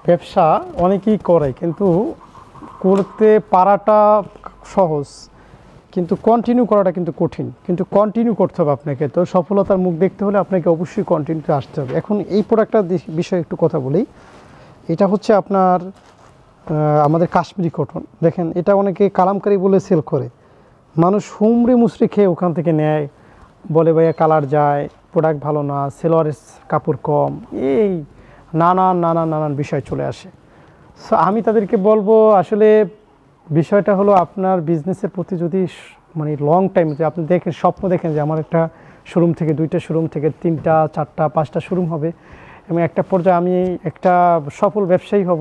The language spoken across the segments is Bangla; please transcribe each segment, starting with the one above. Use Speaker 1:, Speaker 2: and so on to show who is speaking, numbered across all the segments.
Speaker 1: ব্যবসা অনেকেই করে, কিন্তু করতে পারাটা সহজ, কিন্তু কন্টিনিউ করাটা কিন্তু কঠিন। কিন্তু কন্টিনিউ করতে হবে আপনাকে। তো সফলতার মুখ দেখতে হলে আপনাকে অবশ্যই কন্টিনিউতে আসতে হবে। এখন এই প্রোডাক্টটার বিষয়ে একটু কথা বলি। এটা হচ্ছে আপনার আমাদের কাশ্মীরি কটন। দেখেন, এটা অনেকে কালামকারি বলে সেল করে, মানুষ হুমড়ে মুচড়ে খেয়ে ওখান থেকে নেয়, বলে ভাইয়া কালার যায়, প্রোডাক্ট ভালো না, সেলোয়ারের কাপড় কম, এই নানান বিষয় চলে আসে। সো আমি তাদেরকে বলবো, আসলে বিষয়টা হলো আপনার বিজনেসের প্রতি যদি মানে লং টাইম, যে আপনি দেখেন, স্বপ্ন দেখেন যে আমার একটা শোরুম থেকে 2টা শোরুম থেকে 3টা 4টা 5টা শোরুম হবে এবং একটা পর্যায়ে আমি একটা সফল ব্যবসায়ী হব,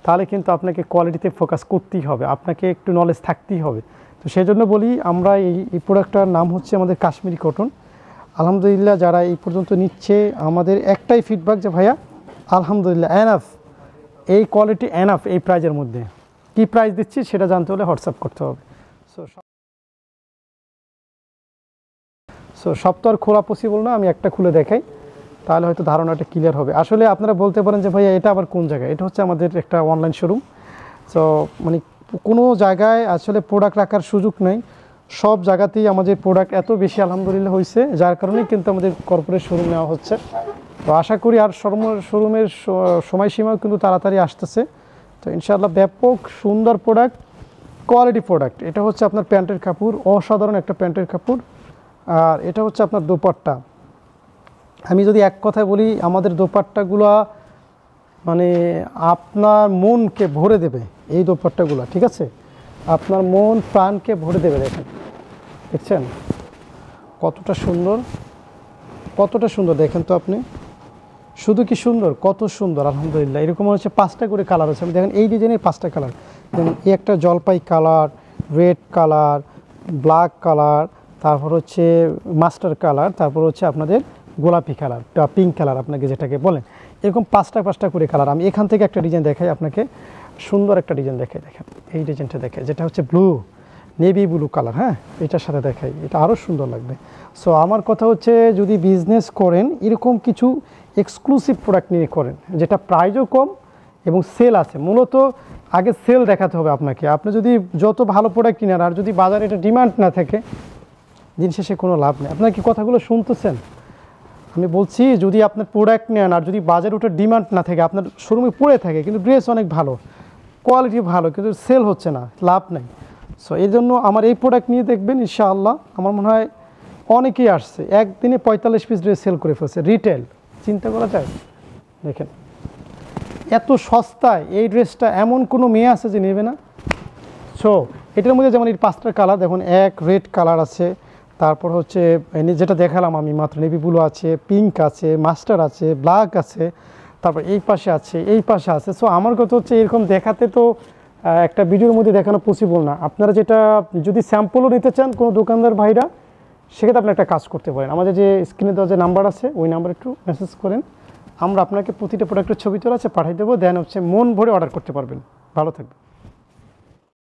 Speaker 1: তাহলে কিন্তু আপনাকে কোয়ালিটিতে ফোকাস করতেই হবে, আপনাকে একটু নলেজ থাকতেই হবে। তো সেই জন্য বলি, আমরা এই প্রোডাক্টটার নাম হচ্ছে আমাদের কাশ্মীরি কটন। আলহামদুলিল্লাহ, যারা এই পর্যন্ত নিচ্ছে, আমাদের একটাই ফিডব্যাক যে ভাইয়া আলহামদুলিল্লাহ এনাফ, এই কোয়ালিটি এনাফ এই প্রাইজের মধ্যে। কি প্রাইস দিচ্ছি সেটা জানতে হলে হোয়াটসঅ্যাপ করতে হবে। সো সব তো আর খোলা পসিবল না, আমি একটা খুলে দেখাই, তাহলে হয়তো ধারণাটা ক্লিয়ার হবে। আসলে আপনারা বলতে পারেন যে ভাইয়া এটা আবার কোন জায়গায়? এটা হচ্ছে আমাদের একটা অনলাইন শোরুম। সো মানে কোনো জায়গায় আসলে প্রোডাক্ট রাখার সুযোগ নেই, সব জায়গাতেই আমাদের প্রোডাক্ট এত বেশি আলহামদুলিল্লাহ হয়েছে, যার কারণেই কিন্তু আমাদের কর্পোরেট শোরুম নেওয়া হচ্ছে। তো আশা করি আর শোরুমের সময়সীমাও কিন্তু তাড়াতাড়ি আসতেছে। তো ইনশাআল্লাহ ব্যাপক সুন্দর প্রোডাক্ট, কোয়ালিটি প্রোডাক্ট। এটা হচ্ছে আপনার প্যান্টের কাপড়, অসাধারণ একটা প্যান্টের কাপড়। আর এটা হচ্ছে আপনার দোপাট্টা। আমি যদি এক কথায় বলি, আমাদের দোপাট্টাগুলো মানে আপনার মনকে ভরে দেবে, এই দোপাট্টাগুলো, ঠিক আছে? আপনার মন প্রাণকে ভরে দেবে। দেখেন, দেখছেন কতটা সুন্দর, কতটা সুন্দর দেখেন তো আপনি, শুধু কি সুন্দর, কত সুন্দর আলহামদুলিল্লাহ। এরকম হচ্ছে 5টা করে কালার আছে। আমি দেখেন এই ডিজাইনের 5টা কালার, যেমন এই একটা জলপাই colour, red colour, black colour, তারপর হচ্ছে মাস্টার কালার, তারপর হচ্ছে আপনাদের গোলাপি কালার, পিঙ্ক কালার আপনাকে যেটাকে বলেন। এরকম 5টা করে কালার। আমি এখান থেকে একটা ডিজাইন দেখাই আপনাকে, সুন্দর একটা ডিজাইন দেখাই। দেখেন এই ডিজাইনটা দেখাই, যেটা হচ্ছে ব্লু, নেভি ব্লু কালার। হ্যাঁ, এটার সাথে দেখাই, এটা আরও সুন্দর লাগবে। সো আমার কথা হচ্ছে, যদি বিজনেস করেন এরকম কিছু এক্সক্লুসিভ প্রোডাক্ট নিয়ে করেন, যেটা প্রাইসও কম এবং সেল আছে। মূলত আগে সেল দেখাতে হবে আপনাকে। আপনি যদি যত ভালো প্রোডাক্ট কিনেন, আর যদি বাজারে এটা ডিমান্ড না থাকে, দিন শেষে কোনো লাভ নেই। আপনার কি কথাগুলো শুনতেছেন? আমি বলছি, যদি আপনার প্রোডাক্ট নেন আর যদি বাজারে ওটার ডিমান্ড না থাকে, আপনার শোরুমে পড়ে থাকে কিন্তু ড্রেস অনেক ভালো, কোয়ালিটি ভালো, কিন্তু সেল হচ্ছে না, লাভ নেই। সো এই জন্য আমার এই প্রোডাক্ট নিয়ে দেখবেন ইনশাআল্লাহ, আমার মনে হয় অনেকেই আসছে, একদিনে 45 পিস ড্রেস সেল করে ফেলছে রিটেল। চিন্তা করা যায়? দেখেন এত সস্তায় এই ড্রেসটা, এমন কোনো মেয়ে আছে যে নেবে না? সো এটার মধ্যে যেমন এই 5টা কালার দেখুন, এক রেড কালার আছে, তারপর হচ্ছে যেটা দেখালাম আমি মাত্র, নেভি ব্লু আছে, পিঙ্ক আছে, মাস্টার আছে, ব্ল্যাক আছে, তারপর এই পাশে আছে, এই পাশে আছে। সো আমার কথা হচ্ছে, এরকম দেখাতে তো একটা ভিডিওর মধ্যে দেখানো পসিবল না। আপনারা যেটা যদি স্যাম্পলও নিতে চান কোনো দোকানদার ভাইরা, সেক্ষেত্রে আপনি একটা কাজ করতে পারেন, আমাদের যে স্ক্রিনে দেওয়া যে নাম্বার আছে ওই নাম্বারে একটু মেসেজ করেন, আমরা আপনাকে প্রতিটা প্রোডাক্টের ছবি তোলা আছে পাঠিয়ে দেবো, দেন হচ্ছে মন ভরে অর্ডার করতে পারবেন। ভালো থাকবেন।